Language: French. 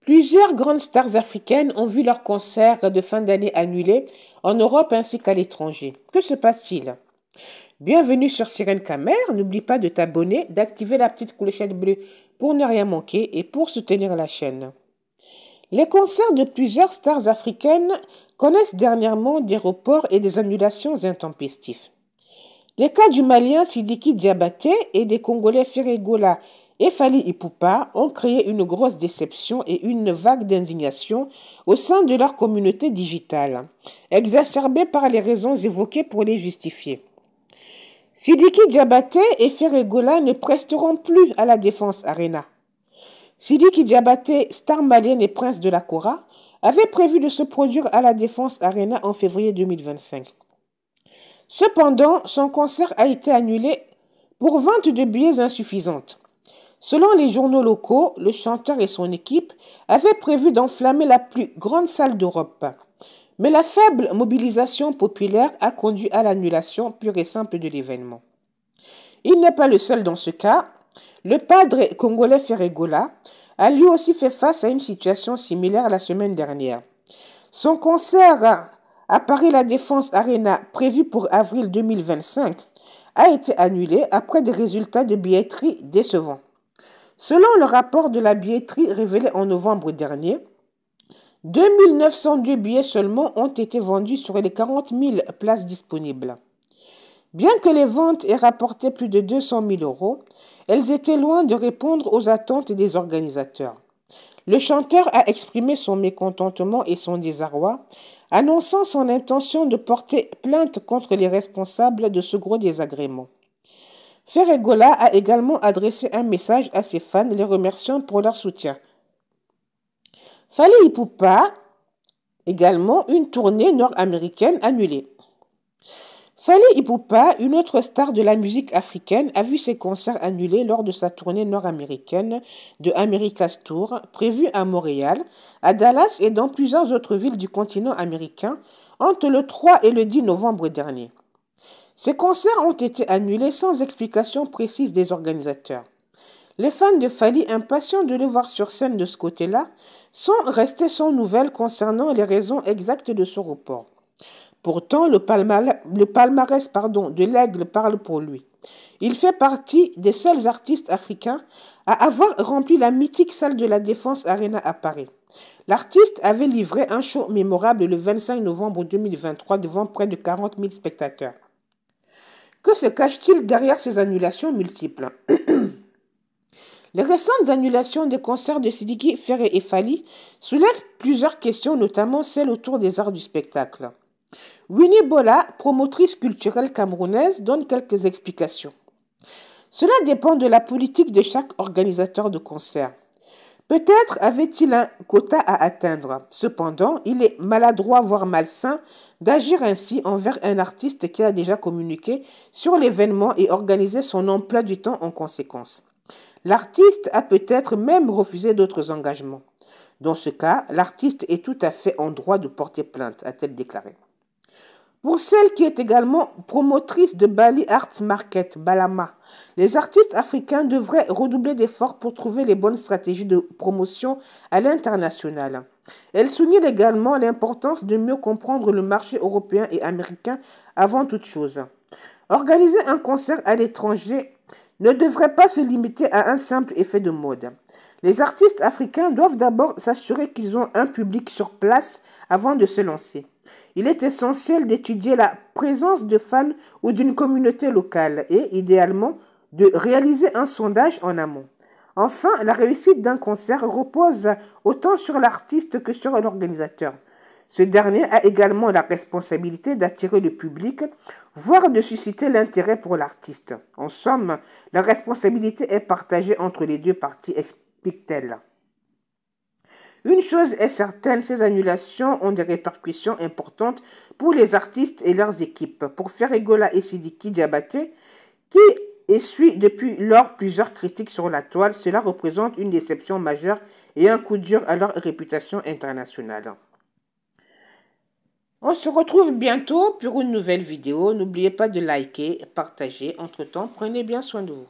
Plusieurs grandes stars africaines ont vu leurs concerts de fin d'année annulés en Europe ainsi qu'à l'étranger. Que se passe-t-il? Bienvenue sur Sirène Camer. N'oublie pas de t'abonner, d'activer la petite clochette bleue pour ne rien manquer et pour soutenir la chaîne. Les concerts de plusieurs stars africaines connaissent dernièrement des reports et des annulations intempestives. Les cas du Malien Sidiki Diabaté et des Congolais Ferregola et Fally Ipupa ont créé une grosse déception et une vague d'indignation au sein de leur communauté digitale, exacerbée par les raisons évoquées pour les justifier. Sidiki Diabaté et Ferregola ne presteront plus à la Défense Arena. Sidiki Diabaté, star malienne et prince de la Kora, avait prévu de se produire à la Défense Arena en février 2025. Cependant, son concert a été annulé pour vente de billets insuffisante. Selon les journaux locaux, le chanteur et son équipe avaient prévu d'enflammer la plus grande salle d'Europe. Mais la faible mobilisation populaire a conduit à l'annulation pure et simple de l'événement. Il n'est pas le seul dans ce cas. Le padre congolais Ferregola a lui aussi fait face à une situation similaire la semaine dernière. Son concert à Paris La Défense Arena, prévu pour avril 2025, a été annulé après des résultats de billetterie décevants. Selon le rapport de la billetterie révélé en novembre dernier, 2902 billets seulement ont été vendus sur les 40 000 places disponibles. Bien que les ventes aient rapporté plus de 200 000 euros, elles étaient loin de répondre aux attentes des organisateurs. Le chanteur a exprimé son mécontentement et son désarroi, annonçant son intention de porter plainte contre les responsables de ce gros désagrément. Ferregola a également adressé un message à ses fans les remerciant pour leur soutien. Fally Ipupa, également une tournée nord-américaine annulée. Fally Ipupa, une autre star de la musique africaine, a vu ses concerts annulés lors de sa tournée nord-américaine de America's Tour, prévue à Montréal, à Dallas et dans plusieurs autres villes du continent américain entre le 3 et le 10 novembre dernier. Ces concerts ont été annulés sans explication précise des organisateurs. Les fans de Fally, impatients de le voir sur scène de ce côté-là, sont restés sans nouvelles concernant les raisons exactes de ce report. Pourtant, le palmarès de l'Aigle parle pour lui. Il fait partie des seuls artistes africains à avoir rempli la mythique salle de la Défense Arena à Paris. L'artiste avait livré un show mémorable le 25 novembre 2023 devant près de 40 000 spectateurs. Que se cache-t-il derrière ces annulations multiples? Les récentes annulations des concerts de Sidiki, Ferré et Fally soulèvent plusieurs questions, notamment celles autour des arts du spectacle. Winnie Bola, promotrice culturelle camerounaise, donne quelques explications. Cela dépend de la politique de chaque organisateur de concert. Peut-être avait-il un quota à atteindre. Cependant, il est maladroit, voire malsain, d'agir ainsi envers un artiste qui a déjà communiqué sur l'événement et organisé son emploi du temps en conséquence. L'artiste a peut-être même refusé d'autres engagements. Dans ce cas, l'artiste est tout à fait en droit de porter plainte, a-t-elle déclaré. Pour celle qui est également promotrice de Bali Arts Market, Balama, les artistes africains devraient redoubler d'efforts pour trouver les bonnes stratégies de promotion à l'international. Elle souligne également l'importance de mieux comprendre le marché européen et américain avant toute chose. Organiser un concert à l'étranger ne devrait pas se limiter à un simple effet de mode. Les artistes africains doivent d'abord s'assurer qu'ils ont un public sur place avant de se lancer. Il est essentiel d'étudier la présence de fans ou d'une communauté locale et, idéalement, de réaliser un sondage en amont. Enfin, la réussite d'un concert repose autant sur l'artiste que sur l'organisateur. Ce dernier a également la responsabilité d'attirer le public, voire de susciter l'intérêt pour l'artiste. En somme, la responsabilité est partagée entre les deux parties, explique-t-elle. Une chose est certaine, ces annulations ont des répercussions importantes pour les artistes et leurs équipes. Pour Ferregola et Sidiki Diabaté, qui essuient depuis lors plusieurs critiques sur la toile, cela représente une déception majeure et un coup dur à leur réputation internationale. On se retrouve bientôt pour une nouvelle vidéo. N'oubliez pas de liker, partager. Entre-temps, prenez bien soin de vous.